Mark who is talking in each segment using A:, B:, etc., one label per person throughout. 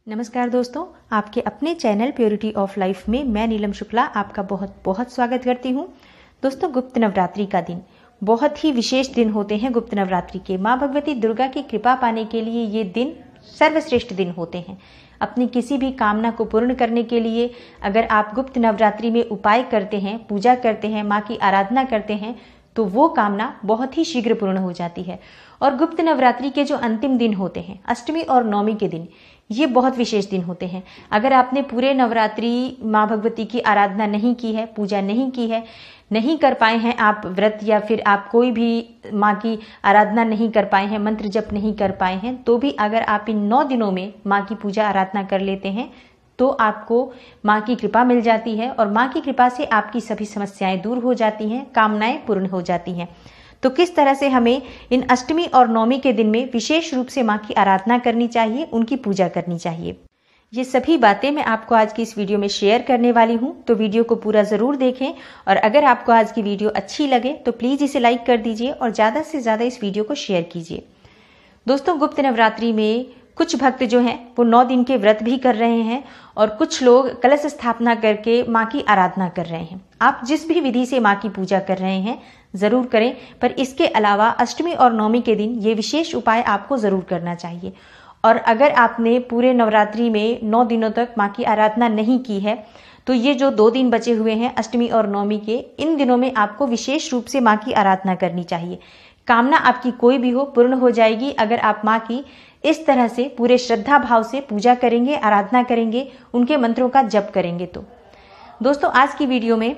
A: नमस्कार दोस्तों, आपके अपने चैनल प्योरिटी ऑफ लाइफ में मैं नीलम शुक्ला आपका बहुत बहुत स्वागत करती हूँ। दोस्तों, गुप्त नवरात्रि का दिन बहुत ही विशेष दिन होते हैं। गुप्त नवरात्रि के माँ भगवती दुर्गा की कृपा पाने के लिए ये दिन सर्वश्रेष्ठ दिन होते हैं। अपनी किसी भी कामना को पूर्ण करने के लिए अगर आप गुप्त नवरात्रि में उपाय करते हैं, पूजा करते हैं, माँ की आराधना करते हैं तो वो कामना बहुत ही शीघ्र पूर्ण हो जाती है। और गुप्त नवरात्रि के जो अंतिम दिन होते हैं, अष्टमी और नवमी के दिन, ये बहुत विशेष दिन होते हैं। अगर आपने पूरे नवरात्रि माँ भगवती की आराधना नहीं की है, पूजा नहीं की है, नहीं कर पाए हैं आप व्रत, या फिर आप कोई भी माँ की आराधना नहीं कर पाए हैं, मंत्र जप नहीं कर पाए हैं, तो भी अगर आप इन 9 दिनों में माँ की पूजा आराधना कर लेते हैं तो आपको माँ की कृपा मिल जाती है और माँ की कृपा से आपकी सभी समस्याएं दूर हो जाती हैं, कामनाएं पूर्ण हो जाती हैं। तो किस तरह से हमें इन अष्टमी और नवमी के दिन में विशेष रूप से माँ की आराधना करनी चाहिए, उनकी पूजा करनी चाहिए, ये सभी बातें मैं आपको आज की इस वीडियो में शेयर करने वाली हूँ। तो वीडियो को पूरा ज़रूर देखें और अगर आपको आज की वीडियो अच्छी लगे तो प्लीज़ इसे लाइक कर दीजिए और ज़्यादा से ज़्यादा इस वीडियो को शेयर कीजिए। दोस्तों, गुप्त नवरात्रि में कुछ भक्त जो हैं वो 9 दिन के व्रत भी कर रहे हैं और कुछ लोग कलश स्थापना करके माँ की आराधना कर रहे हैं। आप जिस भी विधि से माँ की पूजा कर रहे हैं ज़रूर करें, पर इसके अलावा अष्टमी और नवमी के दिन ये विशेष उपाय आपको ज़रूर करना चाहिए। और अगर आपने पूरे नवरात्रि में 9 दिनों तक माँ की आराधना नहीं की है तो ये जो 2 दिन बचे हुए हैं अष्टमी और नवमी के, इन दिनों में आपको विशेष रूप से माँ की आराधना करनी चाहिए। कामना आपकी कोई भी हो पूर्ण हो जाएगी अगर आप माँ की इस तरह से पूरे श्रद्धा भाव से पूजा करेंगे, आराधना करेंगे, उनके मंत्रों का जप करेंगे। तो दोस्तों, आज की वीडियो में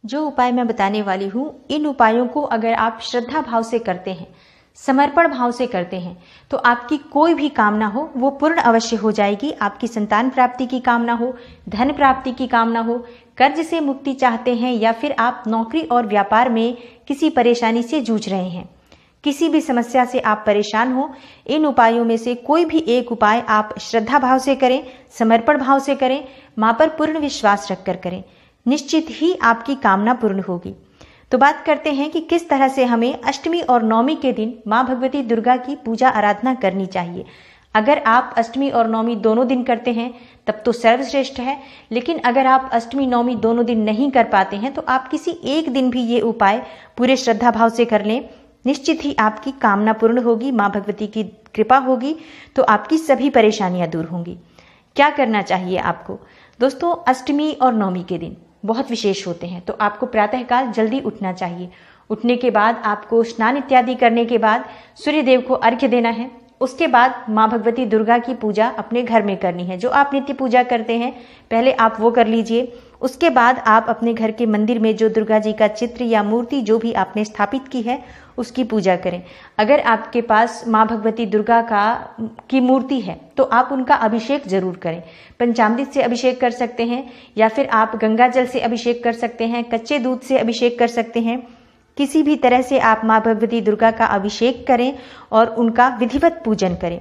A: जो उपाय मैं बताने वाली हूँ, इन उपायों को अगर आप श्रद्धा भाव से करते हैं, समर्पण भाव से करते हैं तो आपकी कोई भी कामना हो वो पूर्ण अवश्य हो जाएगी। आपकी संतान प्राप्ति की कामना हो, धन प्राप्ति की कामना हो, कर्ज से मुक्ति चाहते हैं, या फिर आप नौकरी और व्यापार में किसी परेशानी से जूझ रहे हैं, किसी भी समस्या से आप परेशान हो, इन उपायों में से कोई भी एक उपाय आप श्रद्धा भाव से करें, समर्पण भाव से करें, माँ पर पूर्ण विश्वास रखकर करें, निश्चित ही आपकी कामना पूर्ण होगी। तो बात करते हैं कि किस तरह से हमें अष्टमी और नवमी के दिन माँ भगवती दुर्गा की पूजा आराधना करनी चाहिए। अगर आप अष्टमी और नवमी दोनों दिन करते हैं तब तो सर्वश्रेष्ठ है, लेकिन अगर आप अष्टमी नवमी दोनों दिन नहीं कर पाते हैं तो आप किसी एक दिन भी ये उपाय पूरे श्रद्धा भाव से कर लें, निश्चित ही आपकी कामना पूर्ण होगी, माँ भगवती की कृपा होगी, तो आपकी सभी परेशानियां दूर होंगी। क्या करना चाहिए आपको? दोस्तों, अष्टमी और नवमी के दिन बहुत विशेष होते हैं, तो आपको प्रातःकाल जल्दी उठना चाहिए। उठने के बाद आपको स्नान इत्यादि करने के बाद सूर्य देव को अर्घ्य देना है। उसके बाद माँ भगवती दुर्गा की पूजा अपने घर में करनी है। जो आप नित्य पूजा करते हैं पहले आप वो कर लीजिए। उसके बाद आप अपने घर के मंदिर में जो दुर्गा जी का चित्र या मूर्ति जो भी आपने स्थापित की है उसकी पूजा करें। अगर आपके पास माँ भगवती दुर्गा की मूर्ति है तो आप उनका अभिषेक जरूर करें। पंचामृत से अभिषेक कर सकते हैं या फिर आप गंगा जल से अभिषेक कर सकते हैं, कच्चे दूध से अभिषेक कर सकते हैं। किसी भी तरह से आप माँ भगवती दुर्गा का अभिषेक करें और उनका विधिवत पूजन करें,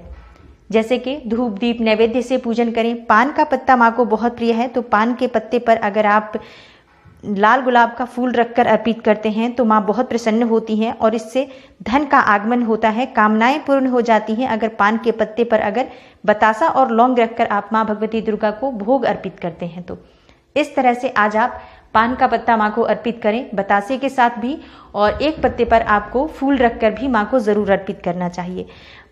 A: जैसे कि धूप दीप नैवेद्य से पूजन करें। पान का पत्ता माँ को बहुत प्रिय है, तो पान के पत्ते पर अगर आप लाल गुलाब का फूल रखकर अर्पित करते हैं तो माँ बहुत प्रसन्न होती हैं और इससे धन का आगमन होता है, कामनाएं पूर्ण हो जाती हैं। अगर पान के पत्ते पर अगर बतासा और लौंग रखकर आप माँ भगवती दुर्गा को भोग अर्पित करते हैं तो इस तरह से आज आप पान का पत्ता माँ को अर्पित करें बतासे के साथ भी, और एक पत्ते पर आपको फूल रखकर भी माँ को जरूर अर्पित करना चाहिए।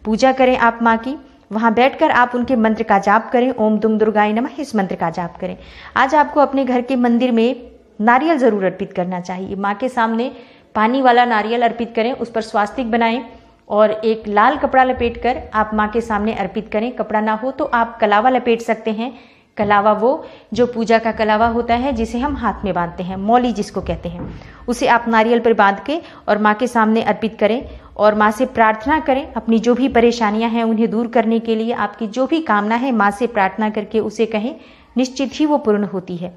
A: पूजा करें आप माँ की, वहाँ बैठकर आप उनके मंत्र का जाप करें। ओम दुम दुर्गाय नमः, इस मंत्र का जाप करें। आज आपको अपने घर के मंदिर में नारियल जरूर अर्पित करना चाहिए। माँ के सामने पानी वाला नारियल अर्पित करें, उस पर स्वास्तिक बनाएं और एक लाल कपड़ा लपेट कर आप माँ के सामने अर्पित करें। कपड़ा ना हो तो आप कलावा लपेट सकते हैं। कलावा वो जो पूजा का कलावा होता है जिसे हम हाथ में बांधते हैं, मौली जिसको कहते हैं, उसे आप नारियल पर बांध के और माँ के सामने अर्पित करें और माँ से प्रार्थना करें अपनी जो भी परेशानियां हैं उन्हें दूर करने के लिए। आपकी जो भी कामना है माँ से प्रार्थना करके उसे कहें, निश्चित ही वो पूर्ण होती है।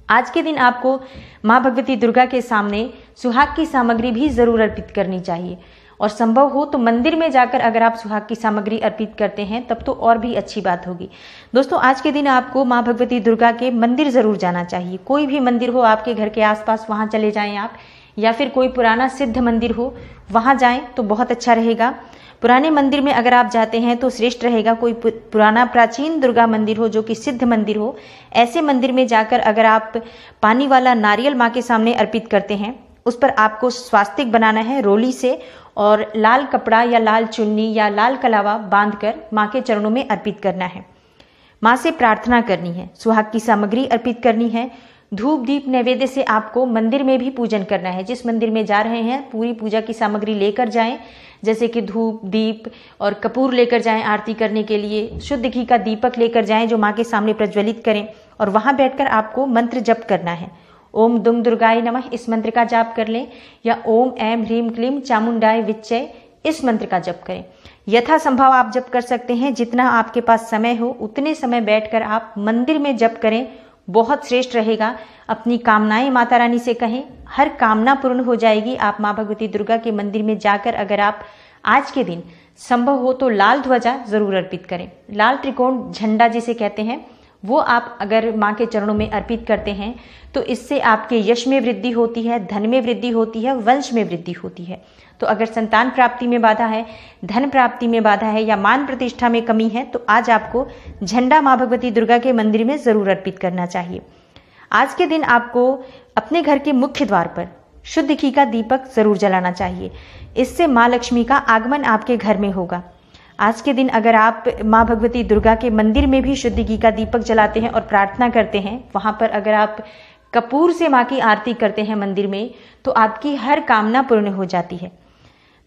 A: आज के दिन आपको माँ भगवती दुर्गा के सामने सुहाग की सामग्री भी जरूर अर्पित करनी चाहिए और संभव हो तो मंदिर में जाकर अगर आप सुहाग की सामग्री अर्पित करते हैं तब तो और भी अच्छी बात होगी। दोस्तों, आज के दिन आपको माँ भगवती दुर्गा के मंदिर जरूर जाना चाहिए। कोई भी मंदिर हो आपके घर के आसपास, वहां चले जाएं आप, या फिर कोई पुराना सिद्ध मंदिर हो वहाँ जाएं तो बहुत अच्छा रहेगा। पुराने मंदिर में अगर आप जाते हैं तो श्रेष्ठ रहेगा। कोई पुराना प्राचीन दुर्गा मंदिर हो जो कि सिद्ध मंदिर हो, ऐसे मंदिर में जाकर अगर आप पानी वाला नारियल माँ के सामने अर्पित करते हैं, उस पर आपको स्वास्तिक बनाना है रोली से, और लाल कपड़ा या लाल चुन्नी या लाल कलावा बांधकर माँ के चरणों में अर्पित करना है। माँ से प्रार्थना करनी है, सुहाग की सामग्री अर्पित करनी है। धूप दीप नैवेद्य से आपको मंदिर में भी पूजन करना है। जिस मंदिर में जा रहे हैं पूरी पूजा की सामग्री लेकर जाएं, जैसे कि धूप दीप और कपूर लेकर जाएं आरती करने के लिए। शुद्ध घी का दीपक लेकर जाएं जो माँ के सामने प्रज्वलित करें, और वहां बैठकर आपको मंत्र जप करना है। ओम दुंग दुर्गाय नमः इस मंत्र का जाप कर लें, या ओम ऐं ह्रीं क्लीं चामुंडाय विच्चे इस मंत्र का जप करें। यथासंभव आप जप कर सकते हैं, जितना आपके पास समय हो उतने समय बैठकर आप मंदिर में जप करें, बहुत श्रेष्ठ रहेगा। अपनी कामनाएं माता रानी से कहें, हर कामना पूर्ण हो जाएगी। आप माँ भगवती दुर्गा के मंदिर में जाकर अगर आप आज के दिन संभव हो तो लाल ध्वजा जरूर अर्पित करें। लाल त्रिकोण झंडा जिसे कहते हैं, वो आप अगर माँ के चरणों में अर्पित करते हैं तो इससे आपके यश में वृद्धि होती है, धन में वृद्धि होती है, वंश में वृद्धि होती है। तो अगर संतान प्राप्ति में बाधा है, धन प्राप्ति में बाधा है, या मान प्रतिष्ठा में कमी है, तो आज आपको झंडा माँ भगवती दुर्गा के मंदिर में जरूर अर्पित करना चाहिए। आज के दिन आपको अपने घर के मुख्य द्वार पर शुद्ध घी का दीपक जरूर जलाना चाहिए। इससे माँ लक्ष्मी का आगमन आपके घर में होगा। आज के दिन अगर आप माँ भगवती दुर्गा के मंदिर में भी शुद्ध घी का दीपक जलाते हैं और प्रार्थना करते हैं, वहां पर अगर आप कपूर से माँ की आरती करते हैं मंदिर में, तो आपकी हर कामना पूर्ण हो जाती है।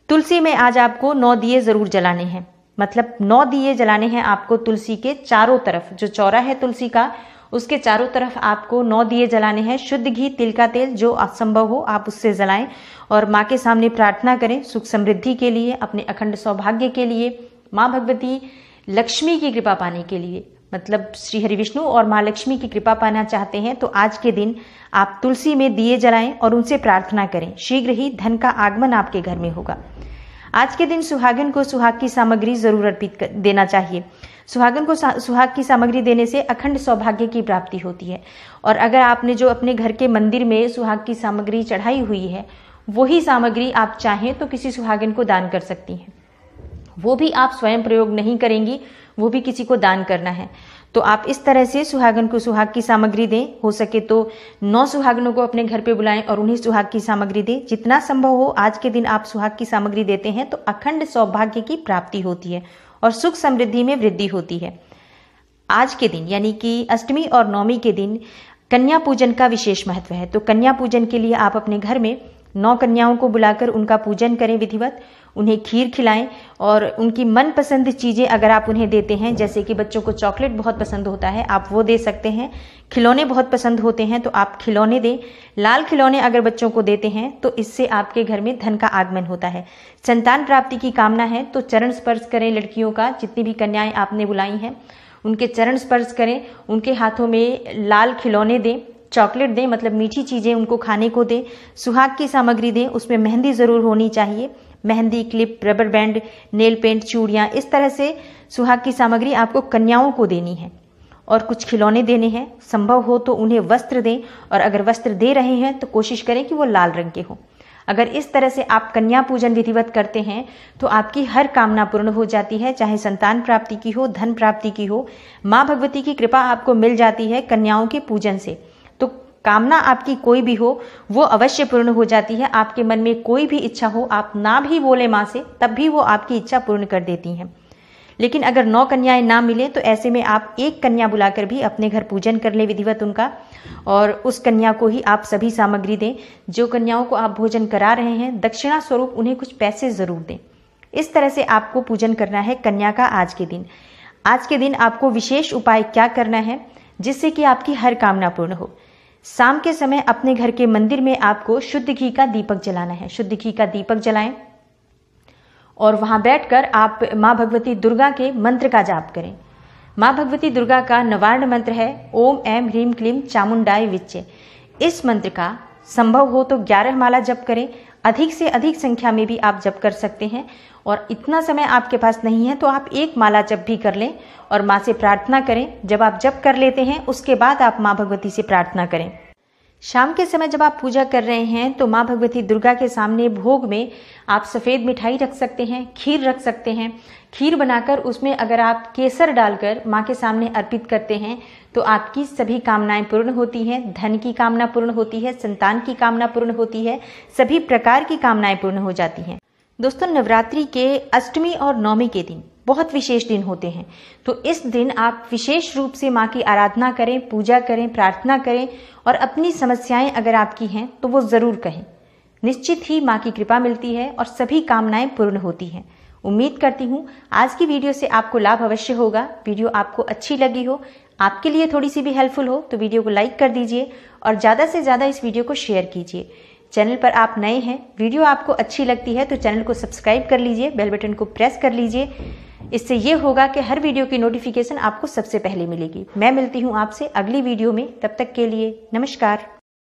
A: तुलसी में आज आपको 9 दिए जरूर जलाने हैं, मतलब 9 दिए जलाने हैं आपको तुलसी के चारों तरफ। जो चौरा है तुलसी का, उसके चारों तरफ आपको 9 दिए जलाने हैं। शुद्ध घी, तिल का तेल जो असंभव हो आप उससे जलाएं, और माँ के सामने प्रार्थना करें सुख समृद्धि के लिए, अपने अखंड सौभाग्य के लिए, माँ भगवती लक्ष्मी की कृपा पाने के लिए। मतलब श्री हरि विष्णु और माँ लक्ष्मी की कृपा पाना चाहते हैं तो आज के दिन आप तुलसी में दिए जलाएं और उनसे प्रार्थना करें। शीघ्र ही धन का आगमन आपके घर में होगा। आज के दिन सुहागन को सुहाग की सामग्री जरूर अर्पित देना चाहिए। सुहागन को सुहाग की सामग्री देने से अखंड सौभाग्य की प्राप्ति होती है। और अगर आपने जो अपने घर के मंदिर में सुहाग की सामग्री चढ़ाई हुई है, वही सामग्री आप चाहें तो किसी सुहागन को दान कर सकती हैं। वो भी आप स्वयं प्रयोग नहीं करेंगी, वो भी किसी को दान करना है। तो आप इस तरह से सुहागन को सुहाग की सामग्री दें। हो सके तो 9 सुहागनों को अपने घर पे बुलाएं और उन्हें सुहाग की सामग्री दें। जितना संभव हो आज के दिन आप सुहाग की सामग्री देते हैं तो अखंड सौभाग्य की प्राप्ति होती है और सुख समृद्धि में वृद्धि होती है। आज के दिन यानी कि अष्टमी और नवमी के दिन कन्या पूजन का विशेष महत्व है। तो कन्या पूजन के लिए आप अपने घर में 9 कन्याओं को बुलाकर उनका पूजन करें विधिवत, उन्हें खीर खिलाएं और उनकी मनपसंद चीज़ें अगर आप उन्हें देते हैं, जैसे कि बच्चों को चॉकलेट बहुत पसंद होता है, आप वो दे सकते हैं। खिलौने बहुत पसंद होते हैं तो आप खिलौने दें। लाल खिलौने अगर बच्चों को देते हैं तो इससे आपके घर में धन का आगमन होता है। संतान प्राप्ति की कामना है तो चरण स्पर्श करें लड़कियों का। जितनी भी कन्याएं आपने बुलाई हैं उनके चरण स्पर्श करें, उनके हाथों में लाल खिलौने दें, चॉकलेट दें, मतलब मीठी चीज़ें उनको खाने को दें। सुहाग की सामग्री दें, उसमें मेहंदी ज़रूर होनी चाहिए। Mehndi, clip, rubber band, nail paint, चूड़ियाँ, इस तरह से सुहाग की सामग्री आपको कन्याओं को देनी है। और कुछ खिलौने देने हैं। संभव हो तो उन्हें वस्त्र दें, और अगर वस्त्र दे रहे हैं तो कोशिश करें कि वो लाल रंग के हों। अगर इस तरह से आप कन्या पूजन विधिवत करते हैं तो आपकी हर कामना पूर्ण हो जाती है, चाहे संतान प्राप्ति की हो, धन प्राप्ति की हो। माँ भगवती की कृपा आपको मिल जाती है कन्याओं के पूजन से। तो कामना आपकी कोई भी हो वो अवश्य पूर्ण हो जाती है। आपके मन में कोई भी इच्छा हो, आप ना भी बोले माँ से, तब भी वो आपकी इच्छा पूर्ण कर देती हैं। लेकिन अगर 9 कन्याएं ना मिले तो ऐसे में आप 1 कन्या बुलाकर भी अपने घर पूजन कर ले विधिवत उनका, और उस कन्या को ही आप सभी सामग्री दें। जो कन्याओं को आप भोजन करा रहे हैं, दक्षिणा स्वरूप उन्हें कुछ पैसे जरूर दें। इस तरह से आपको पूजन करना है कन्या का आज के दिन। आज के दिन आपको विशेष उपाय क्या करना है जिससे कि आपकी हर कामना पूर्ण हो। शाम के समय अपने घर के मंदिर में आपको शुद्ध घी का दीपक जलाना है। शुद्ध घी का दीपक जलाएं और वहां बैठकर आप माँ भगवती दुर्गा के मंत्र का जाप करें। माँ भगवती दुर्गा का नवार्ण मंत्र है ओम ऐं ह्रीं क्लीं चामुंडाय विच्चे। इस मंत्र का संभव हो तो 11 माला जप करें। अधिक से अधिक संख्या में भी आप जप कर सकते हैं, और इतना समय आपके पास नहीं है तो आप 1 माला जप भी कर लें और माँ से प्रार्थना करें। जब आप जप कर लेते हैं उसके बाद आप माँ भगवती से प्रार्थना करें। शाम के समय जब आप पूजा कर रहे हैं तो माँ भगवती दुर्गा के सामने भोग में आप सफ़ेद मिठाई रख सकते हैं, खीर रख सकते हैं। खीर बनाकर उसमें अगर आप केसर डालकर माँ के सामने अर्पित करते हैं तो आपकी सभी कामनाएं पूर्ण होती हैं। धन की कामना पूर्ण होती है, संतान की कामना पूर्ण होती है, सभी प्रकार की कामनाएं पूर्ण हो जाती हैं। दोस्तों, नवरात्रि के अष्टमी और नवमी के दिन बहुत विशेष दिन होते हैं, तो इस दिन आप विशेष रूप से माँ की आराधना करें, पूजा करें, प्रार्थना करें और अपनी समस्याएं अगर आपकी हैं तो वो ज़रूर कहें। निश्चित ही माँ की कृपा मिलती है और सभी कामनाएं पूर्ण होती हैं। उम्मीद करती हूँ आज की वीडियो से आपको लाभ अवश्य होगा। वीडियो आपको अच्छी लगी हो, आपके लिए थोड़ी सी भी हेल्पफुल हो तो वीडियो को लाइक कर दीजिए और ज़्यादा से ज़्यादा इस वीडियो को शेयर कीजिए। चैनल पर आप नए हैं, वीडियो आपको अच्छी लगती है तो चैनल को सब्सक्राइब कर लीजिए, बेल बटन को प्रेस कर लीजिए। इससे ये होगा कि हर वीडियो की नोटिफिकेशन आपको सबसे पहले मिलेगी। मैं मिलती हूँ आपसे अगली वीडियो में, तब तक के लिए नमस्कार।